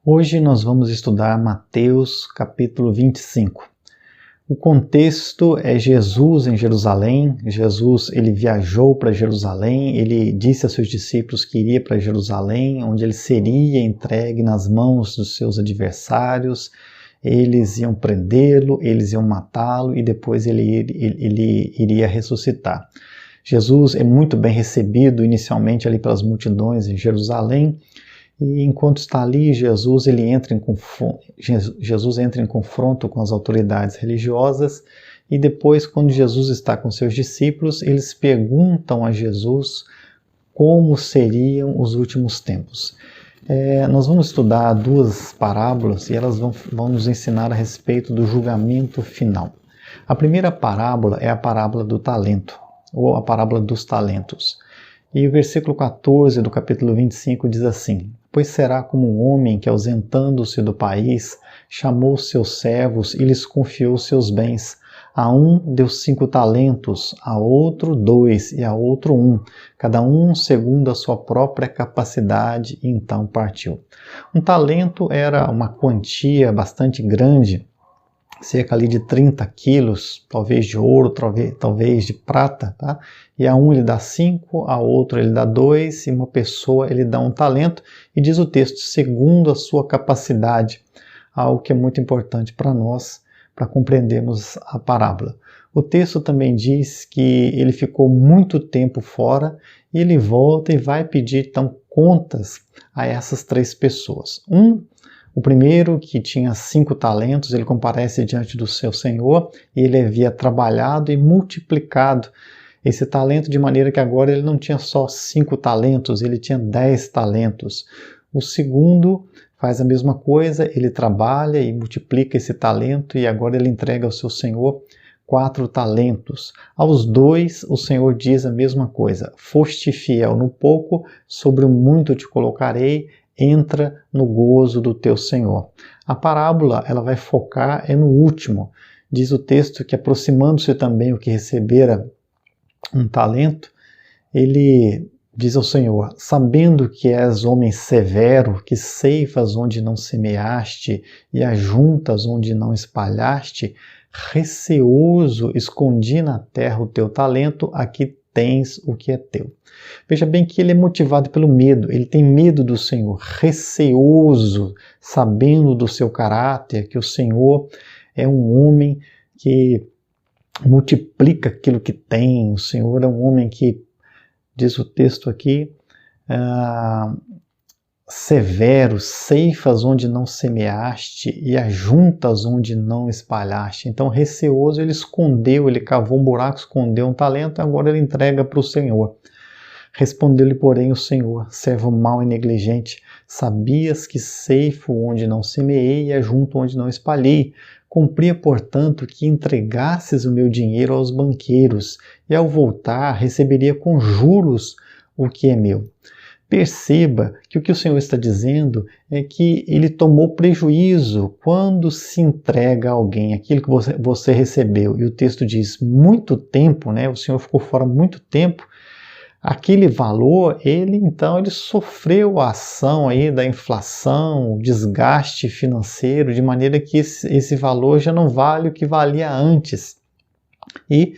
Hoje nós vamos estudar Mateus capítulo 25. O contexto é Jesus em Jerusalém. Jesus ele viajou para Jerusalém, ele disse a seus discípulos que iria para Jerusalém, onde ele seria entregue nas mãos dos seus adversários. Eles iam prendê-lo, eles iam matá-lo e depois ele iria ressuscitar. Jesus é muito bem recebido inicialmente ali pelas multidões em Jerusalém. E enquanto está ali, Jesus entra em confronto com as autoridades religiosas e depois, quando Jesus está com seus discípulos, eles perguntam a Jesus como seriam os últimos tempos. Nós vamos estudar duas parábolas e elas vão nos ensinar a respeito do julgamento final. A primeira parábola é a parábola do talento, ou a parábola dos talentos. E o versículo 14 do capítulo 25 diz assim: Pois será como um homem que, ausentando-se do país, chamou seus servos e lhes confiou seus bens. A um deu 5 talentos, a outro 2 e a outro 1, cada um segundo a sua própria capacidade, e então partiu. Um talento era uma quantia bastante grande, cerca ali de 30 quilos, talvez de ouro, talvez de prata, tá? E a um ele dá 5, a outro ele dá 2, e uma pessoa ele dá um talento, e diz o texto, segundo a sua capacidade, algo que é muito importante para nós, para compreendermos a parábola. O texto também diz que ele ficou muito tempo fora, e ele volta e vai pedir então contas a essas 3 pessoas. O primeiro, que tinha 5 talentos, ele comparece diante do seu senhor e ele havia trabalhado e multiplicado esse talento de maneira que agora ele não tinha só 5 talentos, ele tinha 10 talentos. O segundo faz a mesma coisa, ele trabalha e multiplica esse talento e agora ele entrega ao seu senhor 4 talentos. Aos 2, o Senhor diz a mesma coisa: foste fiel no pouco, sobre o muito te colocarei, entra no gozo do teu Senhor. A parábola ela vai focar no último. Diz o texto que, aproximando-se também o que recebera um talento, ele diz ao Senhor: sabendo que és homem severo, que ceifas onde não semeaste e ajuntas onde não espalhaste, receoso escondi na terra o teu talento, aqui tens o que é teu. Veja bem que ele é motivado pelo medo, ele tem medo do Senhor, receoso, sabendo do seu caráter, que o Senhor é um homem que multiplica aquilo que tem, o Senhor é um homem que, diz o texto aqui, severo, ceifas onde não semeaste e ajuntas onde não espalhaste. Então, receoso, ele escondeu, ele cavou um buraco, escondeu um talento, agora ele entrega para o Senhor. Respondeu-lhe, porém, o Senhor: servo mau e negligente, sabias que ceifo onde não semeei e ajunto onde não espalhei. Cumpria, portanto, que entregasses o meu dinheiro aos banqueiros, e ao voltar receberia com juros o que é meu. Perceba que o Senhor está dizendo é que ele tomou prejuízo quando se entrega a alguém aquilo que você recebeu. E o texto diz muito tempo, né? O Senhor ficou fora muito tempo. Aquele valor, ele sofreu a ação aí da inflação, o desgaste financeiro, de maneira que esse valor já não vale o que valia antes. E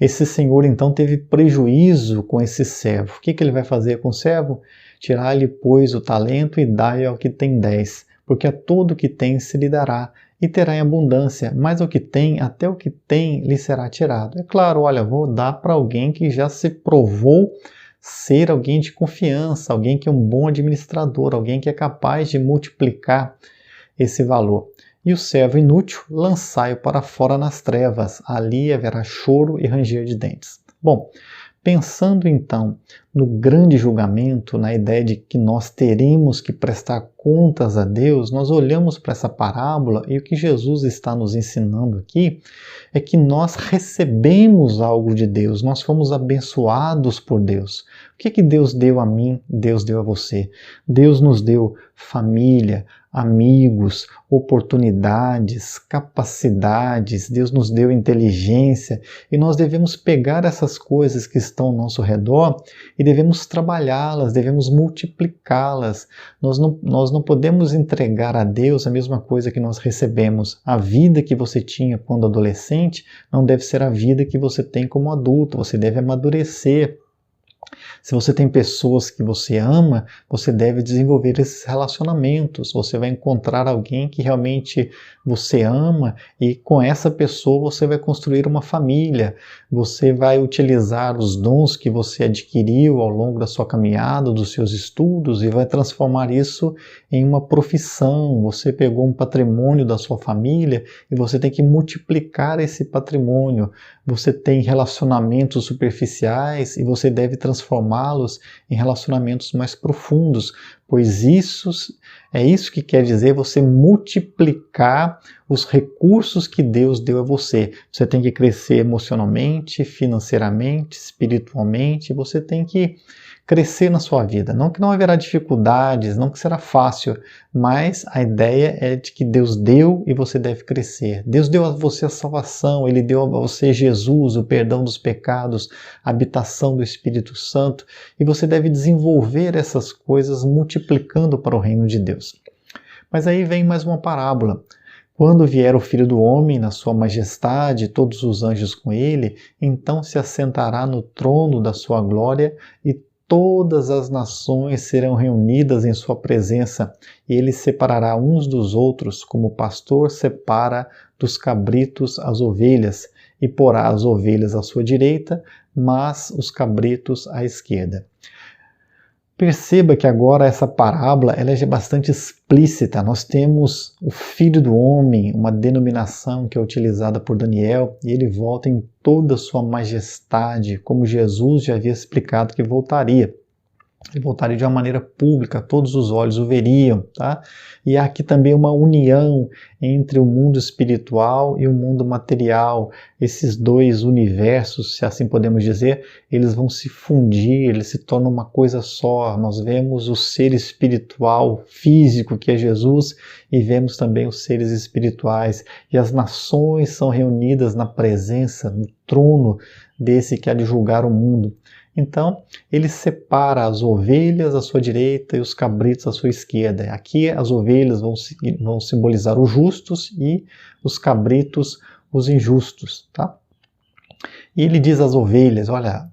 esse senhor, então, teve prejuízo com esse servo. O que ele vai fazer com o servo? Tirar-lhe, pois, o talento e dar-lhe ao que tem 10, porque a todo o que tem se lhe dará, e terá em abundância, mas ao que tem, até o que tem lhe será tirado. É claro, olha, vou dar para alguém que já se provou ser alguém de confiança, alguém que é um bom administrador, alguém que é capaz de multiplicar esse valor. E o servo inútil, lançai-o para fora nas trevas, ali haverá choro e ranger de dentes. Bom, pensando então no grande julgamento, na ideia de que nós teremos que prestar contas a Deus, nós olhamos para essa parábola e o que Jesus está nos ensinando aqui é que nós recebemos algo de Deus, nós fomos abençoados por Deus. O que Deus deu a mim, Deus deu a você. Deus nos deu família, amigos, oportunidades, capacidades, Deus nos deu inteligência e nós devemos pegar essas coisas que estão ao nosso redor e devemos trabalhá-las, devemos multiplicá-las. Nós Nós não podemos entregar a Deus a mesma coisa que nós recebemos. A vida que você tinha quando adolescente não deve ser a vida que você tem como adulto. Você deve amadurecer. Se você tem pessoas que você ama, você deve desenvolver esses relacionamentos. Você vai encontrar alguém que realmente você ama e com essa pessoa você vai construir uma família. Você vai utilizar os dons que você adquiriu ao longo da sua caminhada, dos seus estudos e vai transformar isso em uma profissão. Você pegou um patrimônio da sua família e você tem que multiplicar esse patrimônio. Você tem relacionamentos superficiais e você deve transformá-los em relacionamentos mais profundos, pois isso que quer dizer você multiplicar os recursos que Deus deu a você. Você tem que crescer emocionalmente, financeiramente, espiritualmente, você tem que crescer na sua vida. Não que não haverá dificuldades, não que será fácil, mas a ideia é de que Deus deu e você deve crescer. Deus deu a você a salvação, Ele deu a você Jesus, o perdão dos pecados, a habitação do Espírito Santo, e você deve desenvolver essas coisas multiplicando para o reino de Deus. Mas aí vem mais uma parábola. Quando vier o Filho do Homem na sua majestade, todos os anjos com ele, então se assentará no trono da sua glória e todas as nações serão reunidas em sua presença, e ele separará uns dos outros, como o pastor separa dos cabritos as ovelhas, e porá as ovelhas à sua direita, mas os cabritos à esquerda. Perceba que agora essa parábola ela é bastante explícita. Nós temos o Filho do Homem, uma denominação que é utilizada por Daniel, e ele volta em toda a sua majestade, como Jesus já havia explicado que voltaria. Ele voltaria de uma maneira pública, todos os olhos o veriam, tá? E há aqui também uma união entre o mundo espiritual e o mundo material. Esses dois universos, se assim podemos dizer, eles vão se fundir, eles se tornam uma coisa só. Nós vemos o ser espiritual, físico, que é Jesus, e vemos também os seres espirituais. E as nações são reunidas na presença, no trono desse que há de julgar o mundo. Então, ele separa as ovelhas à sua direita e os cabritos à sua esquerda. Aqui as ovelhas vão simbolizar os justos e os cabritos os injustos. Tá? E ele diz às ovelhas, olha,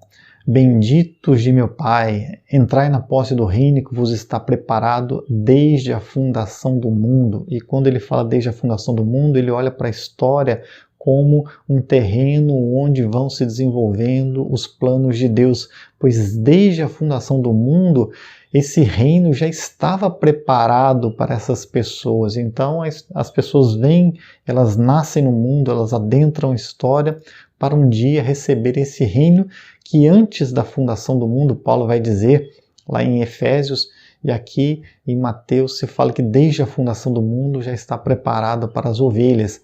benditos de meu Pai, entrai na posse do reino que vos está preparado desde a fundação do mundo. E quando ele fala desde a fundação do mundo, ele olha para a história como um terreno onde vão se desenvolvendo os planos de Deus, pois desde a fundação do mundo, esse reino já estava preparado para essas pessoas. Então as pessoas vêm, elas nascem no mundo, elas adentram a história para um dia receber esse reino que antes da fundação do mundo, Paulo vai dizer lá em Efésios, e aqui em Mateus se fala que desde a fundação do mundo já está preparado para as ovelhas.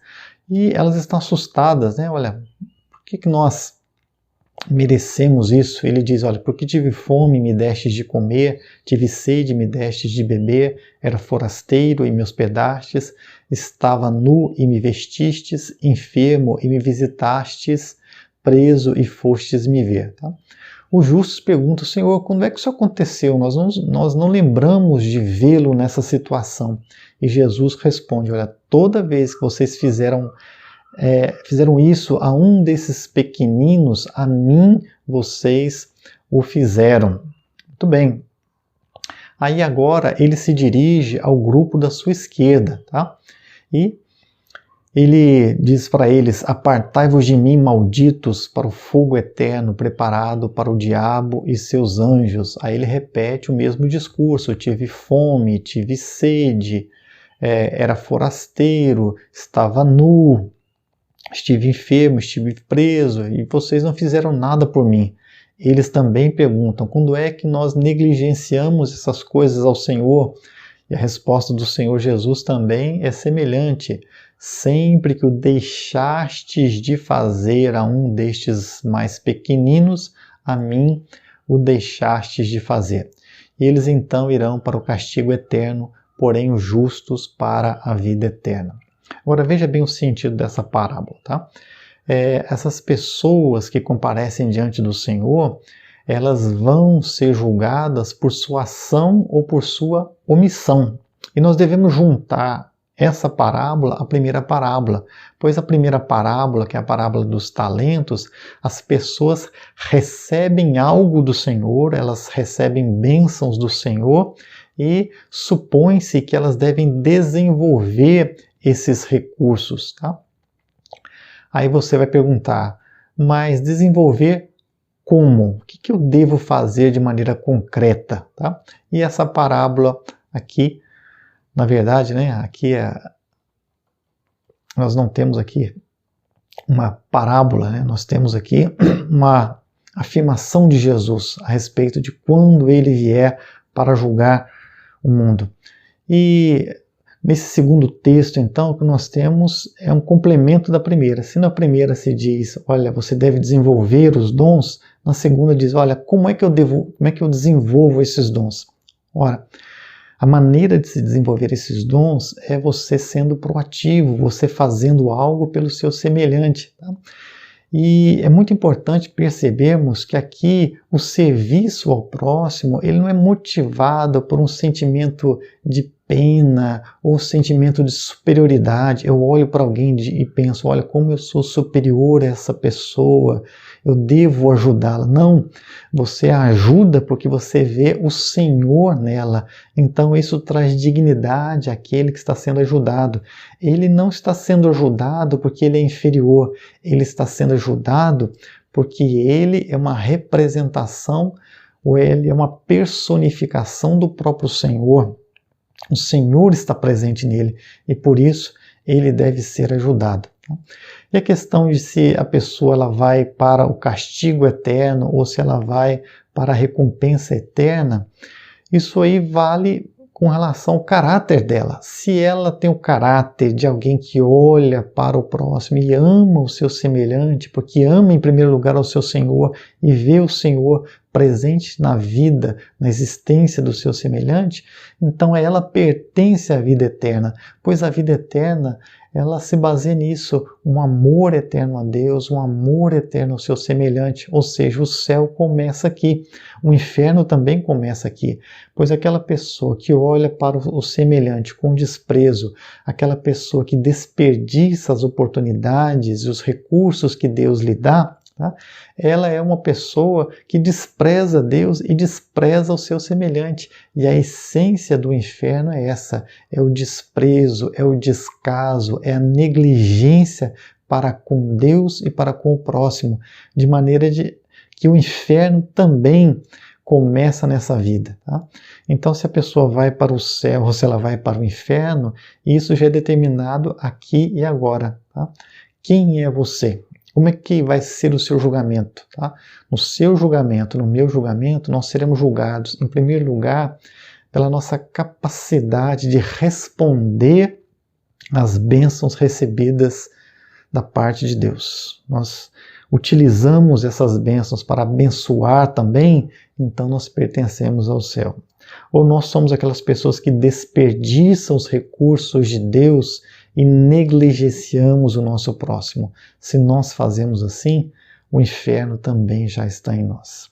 E elas estão assustadas, né? Olha, por que nós merecemos isso? Ele diz, olha, porque tive fome e me destes de comer, tive sede e me destes de beber, era forasteiro e me hospedastes, estava nu e me vestistes, enfermo e me visitastes, preso e fostes me ver. Tá? Os justos perguntam, Senhor, quando é que isso aconteceu? Nós não lembramos de vê-lo nessa situação. E Jesus responde, olha, toda vez que vocês fizeram isso a um desses pequeninos, a mim vocês o fizeram. Muito bem. Aí agora ele se dirige ao grupo da sua esquerda, tá? E ele diz para eles, apartai-vos de mim, malditos, para o fogo eterno preparado para o diabo e seus anjos. Aí ele repete o mesmo discurso, tive fome, tive sede, era forasteiro, estava nu, estive enfermo, estive preso e vocês não fizeram nada por mim. Eles também perguntam, quando é que nós negligenciamos essas coisas ao Senhor? E a resposta do Senhor Jesus também é semelhante. Sempre que o deixastes de fazer a um destes mais pequeninos, a mim o deixastes de fazer. E eles então irão para o castigo eterno, porém os justos para a vida eterna. Agora veja bem o sentido dessa parábola, tá? Essas pessoas que comparecem diante do Senhor, elas vão ser julgadas por sua ação ou por sua omissão. E nós devemos juntar essa parábola à primeira parábola, pois a primeira parábola, que é a parábola dos talentos, as pessoas recebem algo do Senhor, elas recebem bênçãos do Senhor e supõe-se que elas devem desenvolver esses recursos. Tá? Aí você vai perguntar, mas desenvolver como? O que eu devo fazer de maneira concreta? Tá? E essa parábola aqui, na verdade, né, aqui nós não temos aqui uma parábola, né, nós temos aqui uma afirmação de Jesus a respeito de quando ele vier para julgar o mundo. E nesse segundo texto, então, o que nós temos é um complemento da primeira. Se na primeira se diz, olha, você deve desenvolver os dons, na segunda diz, olha, como é que eu desenvolvo esses dons? Ora, a maneira de se desenvolver esses dons é você sendo proativo, você fazendo algo pelo seu semelhante. Tá? E é muito importante percebermos que aqui o serviço ao próximo, ele não é motivado por um sentimento de pena ou sentimento de superioridade. Eu olho para alguém e penso, olha, como eu sou superior a essa pessoa, eu devo ajudá-la. Não, você a ajuda porque você vê o Senhor nela. Então isso traz dignidade àquele que está sendo ajudado. Ele não está sendo ajudado porque ele é inferior, ele está sendo ajudado porque ele é uma representação, ou ele é uma personificação do próprio Senhor. O Senhor está presente nele e por isso ele deve ser ajudado. E a questão de se a pessoa ela vai para o castigo eterno ou se ela vai para a recompensa eterna, isso aí vale com relação ao caráter dela. Se ela tem o caráter de alguém que olha para o próximo e ama o seu semelhante, porque ama em primeiro lugar ao seu Senhor e vê o Senhor presente na vida, na existência do seu semelhante, então ela pertence à vida eterna, pois a vida eterna ela se baseia nisso, um amor eterno a Deus, um amor eterno ao seu semelhante, ou seja, o céu começa aqui, o inferno também começa aqui, pois aquela pessoa que olha para o semelhante com desprezo, aquela pessoa que desperdiça as oportunidades e os recursos que Deus lhe dá, tá? Ela é uma pessoa que despreza Deus e despreza o seu semelhante. E a essência do inferno é essa, é o desprezo, é o descaso, é a negligência para com Deus e para com o próximo, de maneira que o inferno também começa nessa vida. Tá? Então, se a pessoa vai para o céu ou se ela vai para o inferno, isso já é determinado aqui e agora. Tá? Quem é você? Como é que vai ser o seu julgamento? Tá? No seu julgamento, no meu julgamento, nós seremos julgados, em primeiro lugar, pela nossa capacidade de responder às bênçãos recebidas da parte de Deus. Nós utilizamos essas bênçãos para abençoar também, então nós pertencemos ao céu. Ou nós somos aquelas pessoas que desperdiçam os recursos de Deus e negligenciamos o nosso próximo. Se nós fazemos assim, o inferno também já está em nós.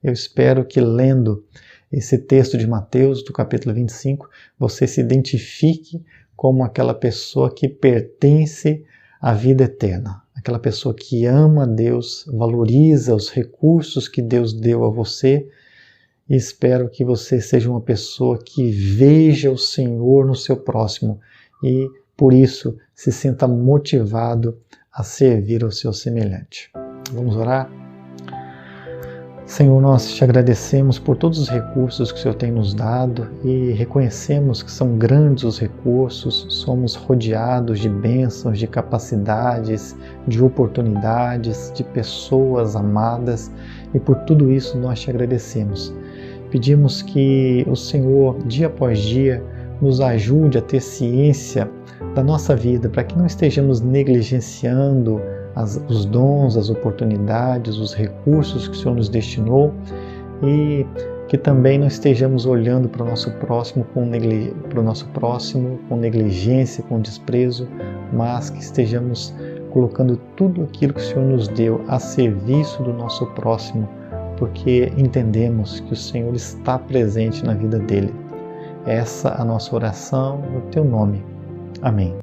Eu espero que lendo esse texto de Mateus, do capítulo 25, você se identifique como aquela pessoa que pertence à vida eterna. Aquela pessoa que ama a Deus, valoriza os recursos que Deus deu a você, e espero que você seja uma pessoa que veja o Senhor no seu próximo e por isso, se sinta motivado a servir ao seu semelhante. Vamos orar? Senhor, nós te agradecemos por todos os recursos que o Senhor tem nos dado e reconhecemos que são grandes os recursos, somos rodeados de bênçãos, de capacidades, de oportunidades, de pessoas amadas e por tudo isso nós te agradecemos. Pedimos que o Senhor, dia após dia, nos ajude a ter ciência da nossa vida, para que não estejamos negligenciando os dons, as oportunidades, os recursos que o Senhor nos destinou e que também não estejamos olhando para o nosso próximo com negligência, com desprezo, mas que estejamos colocando tudo aquilo que o Senhor nos deu a serviço do nosso próximo, porque entendemos que o Senhor está presente na vida dele. essa a nossa oração no teu nome. Amém.